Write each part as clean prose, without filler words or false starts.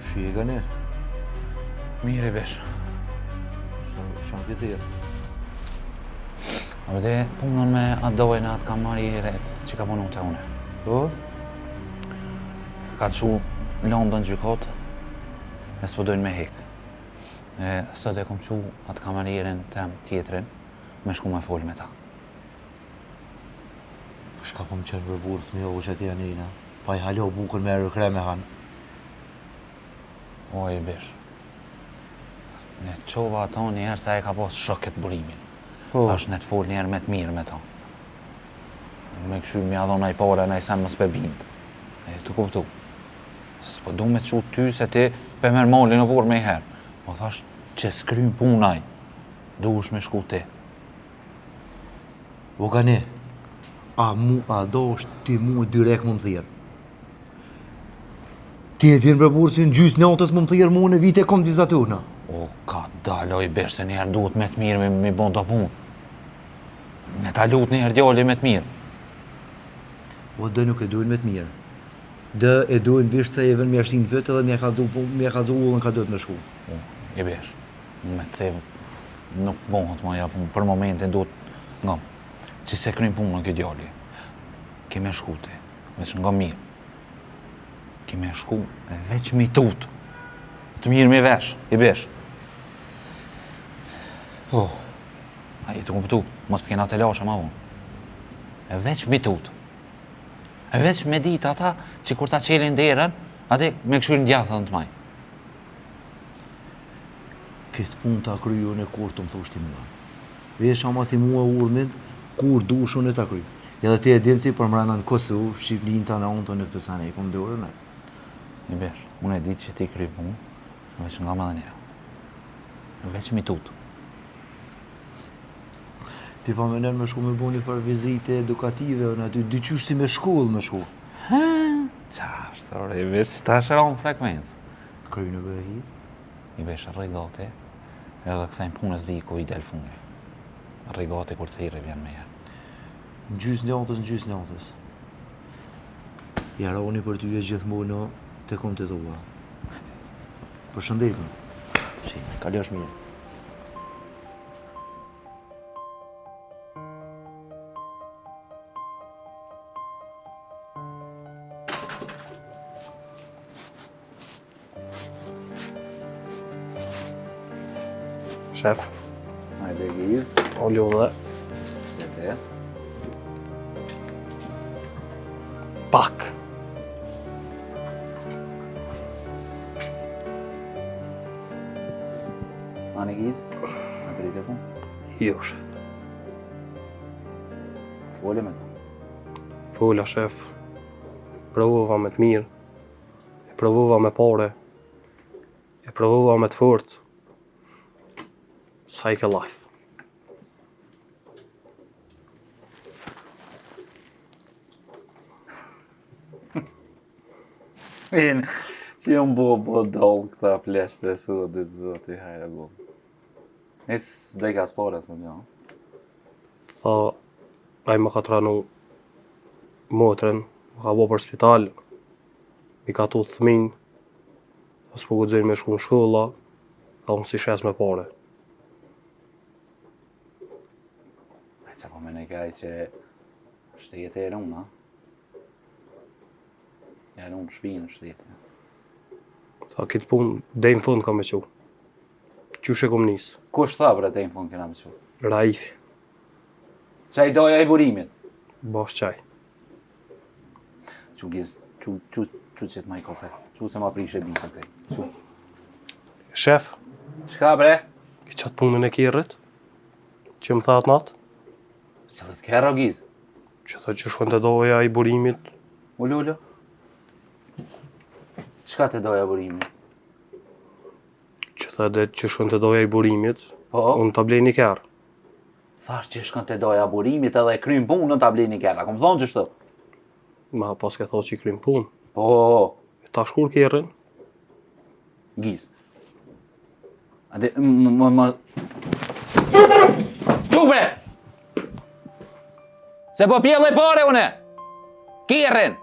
Shikani. Mirë i besh. Shanë të tjerë. A vede, punën me atë dojnë atë kam marri i ret, që ka punu të une. Po? Ka që London gjykot, e s'po dojnë me hek. Sot e kom që atë kamarierin tem tjetrin, me shku me fol me ta. Shka po më qenë për burës me jo që ti Janina. Pa i halo bukën me rëkre me hanë. O i besh. Ne qova ato njerë sa e ka pos shoket burimin. Thash ne të fol njerë me të mirë me ta. Me këshu mja dhona i pare, na i sen më s'pe bind. E të kuptu. S'po du me të qut ty se ti pe merë malin o por me i herë. Po thash që s'krym punaj, du ush me shku ti. Vogani, a do është ti mu direkt më më thirë. Ti e t'vjen për burë si në gjysë natës më më thirë mu në vite kom t'i zatuna. O, ka dalo i besh se njerë duhet me të mirë me bon të punë. Ne ta lut njerë djali me të mirë. O, dë nuk e duhen me të mirë. Dë e duhen visht se e vën me ashtin vëtë dhe me e kalzu ullën ka duhet me shku. O, i besh, me të cevë nuk bohët ma ja punë, për momentin duhet ngam. Që se krym punën këtë djali, ki me shku ti, veç nga mirë. Ki me shku e veç mi tutë. Të mirë me vesh, i besh. Po. A i të kuptu, mos të kena të lashe ma vonë. E veç mi tutë. E veç me ditë ata që kur ta qelin derën, ate me këshurin djathën të maj. Këtë punë ta kryu në kur të më thoshti mua. Vesh ama ti mua urdhnin, kur dushun e ta kry. Edhe ti e dinë si për mrena në Kosovë, Shqipërinë të në onë në këtë sene, i kom dorën e. I besh, unë e ditë që ti kry punë, veç nga më dhe njerë. Veç mi tutë. Ti pa menen me shku me bu një farë vizite edukative, në aty dyqysh si me shkollë me shku. Qashtë, orë, i besh, ta shëron frekvencë. Kryj në bëhi. I besh, rregati, edhe kësajnë punës di ku i del fundi. Rregati kur të thirë vjen me herë. Në gjysë natës. Jaroni për ty e gjithmonë të kom të tua. Përshëndetën. Kalosh mirë. Shef, Hajde Giz, o lodhe, qëte. pak. Ani Giz, në kryte punë, Jo, shef. fole me ta. Fola, shef. Provova me të mirë. E provova me pare. E provova me të fort. Sa i ke life. Që jënë bo dollë këta pleshte e sudit, zoti hajra bo. Ecë dhe ka spore së një. Tha, ai më ka tranu motren, më ka bo për spital, mi ka tu thmin, pas po guxojnë me shku në shkolla, tha unë si shes me pare. E që po me ne kaj që shtetë e runa. Ja runë shpinë shtetë. Tha, kitë punë, dej në fund ka me qu. Qysh e kom nisë? Kush tha për atë në fund kena me që? Raifi, Qa i doja i burimit? bash qaj. Që Giz, që qëtë ma i kafe? Që se ma prishe ditë krej? Që? Shef, Qka bre? i qatë punën e kirrit, që më tha atë natë, Që dhe të kera Giz? që tha që shkon të doja i burimit, Ullu? Qka të doja burimit? që tha dhe që shkon të doja i burimit, Po? unë të blej një kërë. Thash që shkën të doja burimit edhe e krym punën të blej një kera. Kom thonë që shtë? Ma pas ke thot që i krym punë. Po, E ta shkur kërën, Giz. Ade, më... Qubre! Se po pjellë e pare une! Kirrin!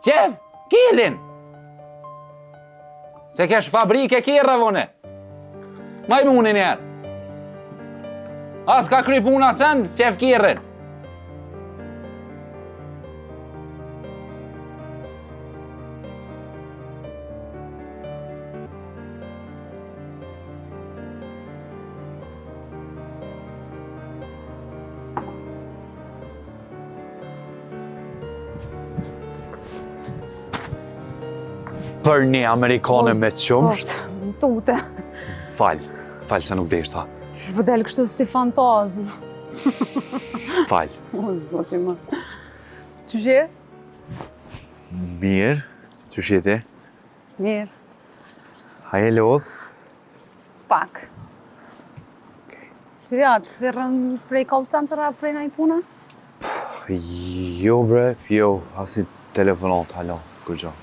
Qef, kilin! Se kesh fabrike kirra vone! Majmuni njerë! As ka kry puna sen, qef kirrin! Për një Amerikane me qumsht. Tute. Fal se nuk desh ta. Që vëdel kështu si fantazm. Fal. O, zoti më. Që shje? Mirë, që shjeti? Mirë. Haje lodh? Pak. Që ja, të rën prej call center a prej na i puna? Jo bre, jo, asi telefonat, halo, kur gjo.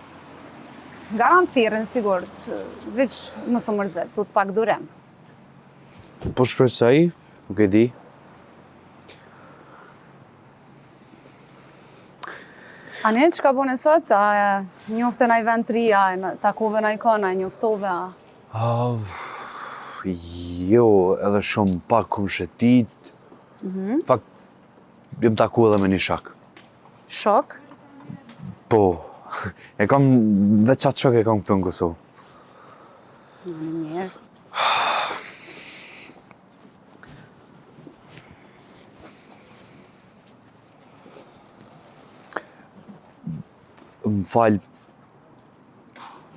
Garantirin, sigur, veç mos u mërzet, tu të pak durem. Po shpresoj, nuk e di. Ane, që ka bune sot? A njofte na i vend të ri, a takove na i kona, a njoftove, a... Jo, edhe shumë pak kum shetit. Fakt, jem taku edhe me një shak. Shok? Po, e kam, veç atë shok e kam këtu në Kosovë. Mirë. Më falë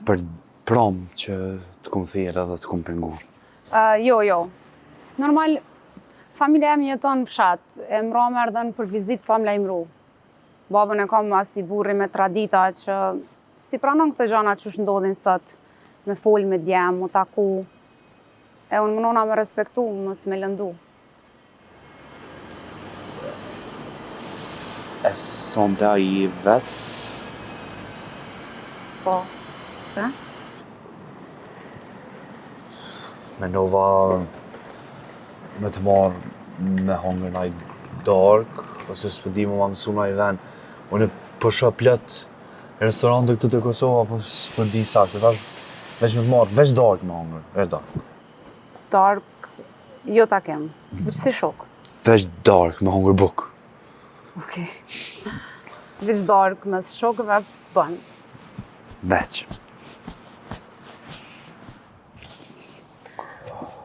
për prom që të kum thirë edhe të kum pengu. Jo. Normal, familja em jeton në fshat, e mrome ardhen për vizit pa më lajmëru. Babën e kam as i burri me tradita që si pranon këtë gjana që ndodhin sot, me fol me djem, mu taku. E unë mënona me respektu, mos me lëndu. E sonte a i vetë? Po, se? Menova me të marrë me hongër naj dark, ose s'po di më mësu naj ven. Unë po shoh plot restorante këtu te Kosova, po s'po di saktë. Veç me të marrë, veç dark me hongër, veç dark. Dark, jo ta kem, veç si shok. Veç dark me hongër buk. Okej. Veç dark mes shokëve bën. Veç.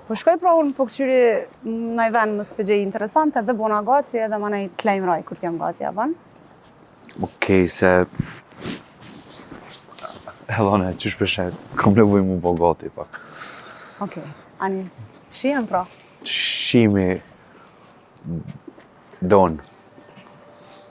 Po shkoj pra unë po këqyri në i ven më s'pëgjej interesante dhe bona gati edhe ma nej të lejmëraj kur t'jam gati, a ban? Okej, se... Helone, që shpeshe, kam nevoj mu po gati pak. Okej, ani, shihem pra. Shimi... Donë.